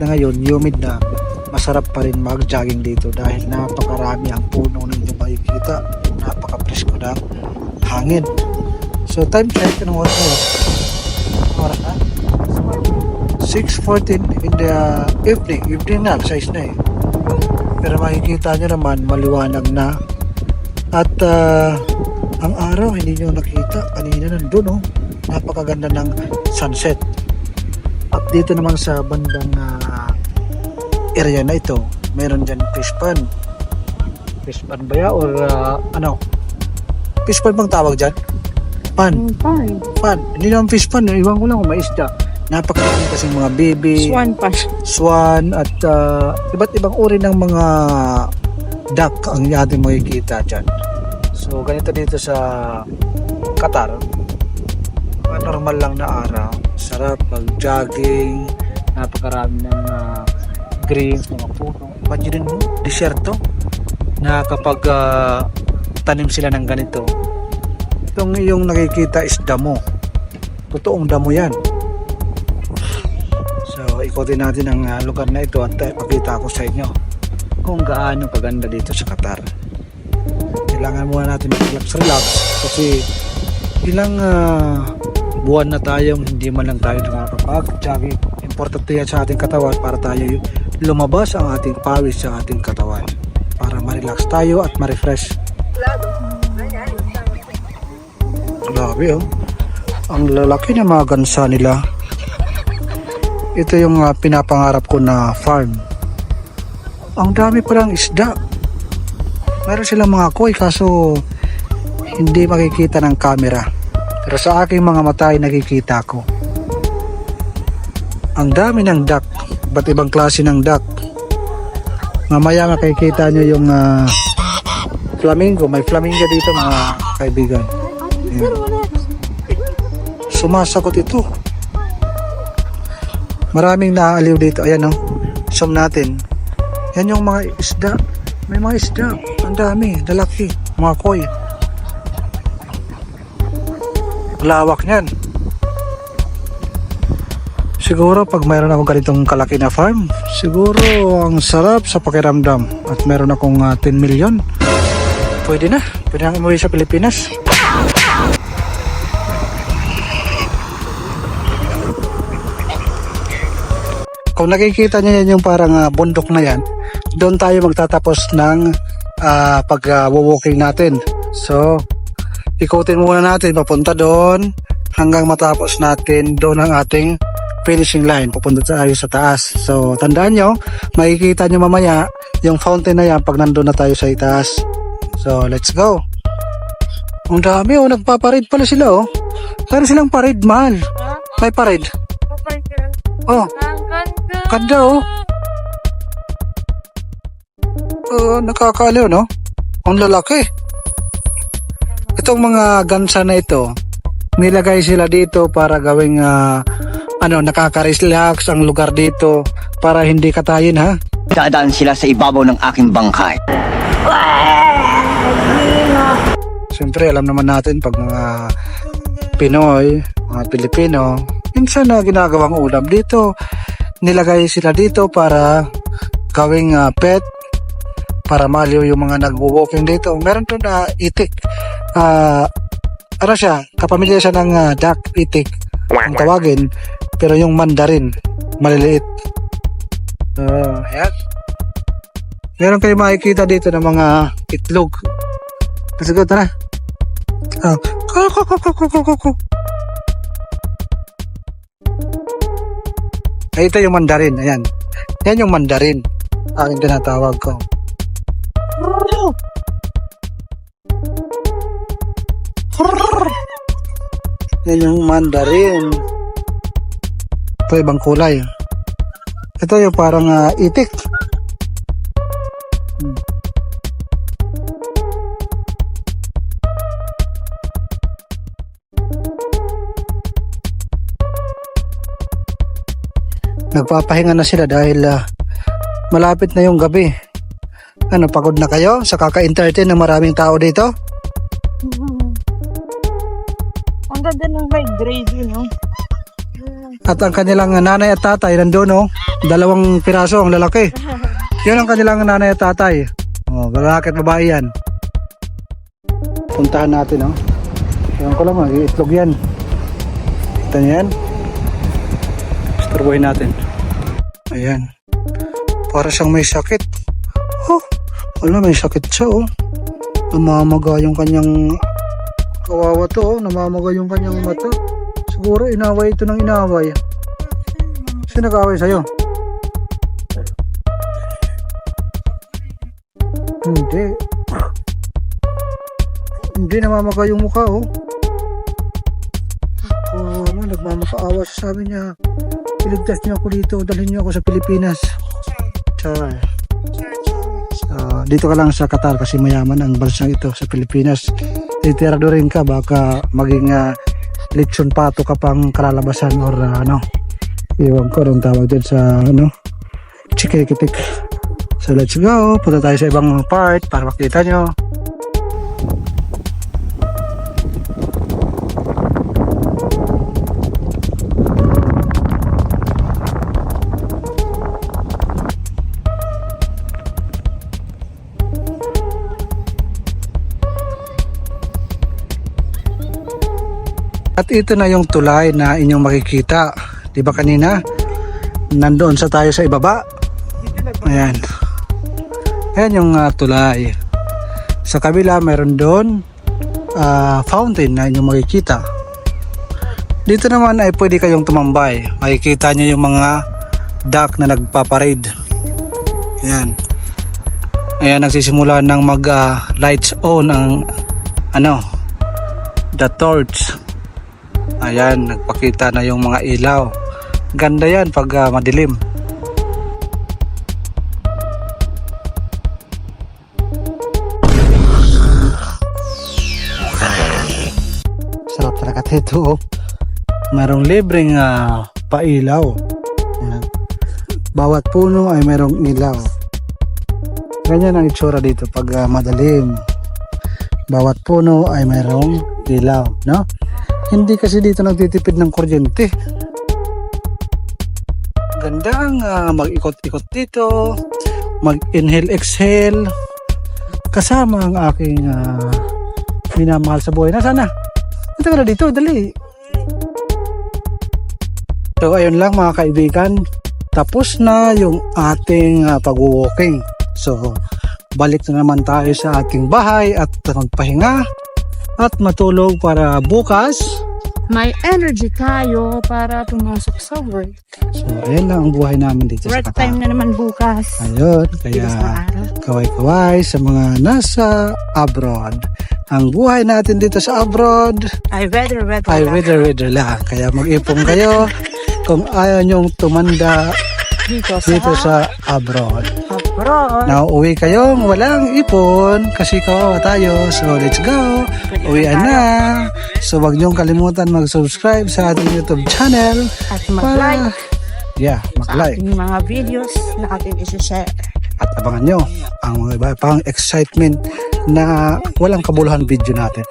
na ngayon, humid na, masarap pa rin mag-jogging dito dahil napakarami ang puno ninyo makikita. Napaka-presko ng hangin. So time check, anong oras na? Oras na? 6:14 in the evening. Evening na, 6 na eh. Pero makikita nyo naman, maliwanag na. At ang araw, hindi nyo nakita. Kanina nandun, oh. Napakaganda ng sunset. At dito naman sa bandang area na ito, meron dyan fish pan. Fish pan ba ya? Or ano? Fish pan bang tawag dyan? Pan. Pan. Hindi naman fish pan. Iwan ko lang kung may isda. Napakaganda kasing mga baby. Swan pa. Swan at iba't ibang uri ng mga duck ang ating makikita dyan. So ganito dito sa Qatar. Normal lang na araw. Sarap mag-jogging. Napakarami ng greens, mga puno. Imagine mo, disyerto na kapag tanim sila ng ganito. Itong yung nakikita is damo. Totoong damo yan. So ikotin natin ang lugar na ito at pakita ko sa inyo kung gaano kaganda dito sa Qatar. Kailangan muna natin relax kasi ilang buwan na tayong hindi man lang tayo nakakapag-jogging. Importante yan sa ating katawan para tayo lumabas ang ating pawis sa ating katawan para ma-relax tayo at ma-refresh. Grabe oh. Ang lalaki ng mga gansa nila. Ito yung pinapangarap ko na farm. Ang dami palang isda. Meron silang mga koi kaso hindi makikita ng camera. Pero sa aking mga mata ay nakikita ko. Ang dami ng duck. Iba't ibang klase ng duck. Mamaya makikita nyo yung flamingo. May flamingo dito mga kaibigan. Ayan. Sumasagot ito. Maraming naaaliw dito. Ayan o. Zoom natin. Yan yung mga isda. May mga isda. Ang dami. Lalaki. Mga koi. Lawak niyan. Siguro pag mayroon akong ganitong kalaki na farm, siguro ang sarap sa pakiramdam. At meron akong 10 million. Pwede na. Pwede nang umuwi sa Pilipinas. Kung nakikita niyo yan yung parang bundok na yan, doon tayo magtatapos ng pag-walking natin. So, ikutin muna natin papunta doon hanggang matapos natin doon ang ating finishing line. Pupunta tayo sa taas. So, tandaan nyo, makikita nyo mamaya yung fountain na yan pag nandun na tayo sa itaas. So, let's go. Ang dami oh, nagpaparade pala sila oh. Pero silang parade, mahal. May parade. Oh, ganda oh. Nakakaaliw no? Ang lalaki. Itong mga gansa na ito, nilagay sila dito para gawing nakaka-relax ang lugar dito para hindi katayin ha. Dadaan sila sa ibabaw ng aking bangkay. Siyempre alam naman natin pag mga Pinoy, mga Pilipino, minsan na ginagawang ulam dito, nilagay sila dito para gawing pet, para maliw yung mga nag-walking dito. Meron to na itik. Ano siya, kapamilya siya ng duck, itik ang tawagin, pero yung mandarin maliliit. Ayan. Meron kayo makikita dito ng mga itlog. Let's go, tara. Ito yung mandarin. Ayan. Yan yung mandarin aking tinatawag ko. Yan yung mandarin. Ito ibang kulay. Ito yung parang itik. Nagpapahinga na sila dahil malapit na yung gabi. Ano, pagod na kayo sa kaka-entertain ng maraming tao dito? Ang ganda ng vibe, no? At ang kanilang nanay at tatay nandun, oh. 2 piraso, ang lalaki. Yun ang kanilang nanay at tatay. Oh, lalaki at babae yan. Puntahan natin, oh. Ewan ko lang, mag-iitlog yan. Kita niyo yan? Istorbohin natin. Ayan. Para siyang may sakit. Oh, wala, may sakit siya, oh. Namamaga yung kanyang kawawa to, oh. Namamaga yung kanyang mata. Siguro inaway ito ng inaway. Sino nag-away sa'yo? Hindi. Hindi, namamaga yung mukha, oh. Oh, ano, nagmamakaawa siya, sabi niya. Iligtas niyo ako dito, dalhin niyo ako sa Pilipinas. Char. Dito ka lang sa Qatar kasi mayaman ang bansang ito sa Pilipinas. Itirado rin ka, baka maging lechon pato ka pang kalalabasan or ano. Iwan ko rin tawag din sa ano, chikikitik. So let's go, punta tayo sa ibang part para makita nyo. At ito na yung tulay na inyong makikita. Di ba kanina? Nandoon sa tayo sa ibaba. Ayan. Ayan yung tulay. Sa kabila mayroon doon fountain na inyong makikita. Dito naman ay pwede kayong tumambay. Makikita nyo yung mga duck na nagpaparade. Ayan. Ayan, nagsisimula ng mag lights on ang the torch. Ayan, nagpakita na yung mga ilaw. Ganda yan pag madilim. Sarap talaga ito, oh. Mayroong libreng pailaw. Ayan. Bawat puno ay mayroong ilaw. Ganyan ang itsura dito pag madilim. Bawat puno ay mayroong ilaw, no? Hindi kasi dito nagtitipid ng kuryente. Ganda ang mag-ikot-ikot dito, mag-inhale-exhale, kasama ang aking minamahal sa buhay. Nasaan na? Ito ka na dito, dali. So ayun lang mga kaibigan, tapos na yung ating pag-walking. So balik na naman tayo sa ating bahay at magpahinga at matulog para bukas may energy tayo para pumasok sa work. So ayun lang ang buhay namin dito Work sa Qatar. time na naman bukas. Ayun, kaya Bilis ng araw. kaway-kaway sa mga nasa abroad. Ang buhay natin dito sa abroad Ay, weather ay lang. wither lang. Kaya mag-ipon kayo kung ayaw nyong tumanda Dito dito sa abroad. abroad. Nauuwi kayong walang ipon kasi kawawa tayo. So let's go. Uwian na. So wag niyong kalimutan mag-subscribe sa ating YouTube channel. At mag-like sa mag-like. ating mga videos na ating isi-share. At abangan nyo ang mga iba pang excitement na walang kabuluhan video natin.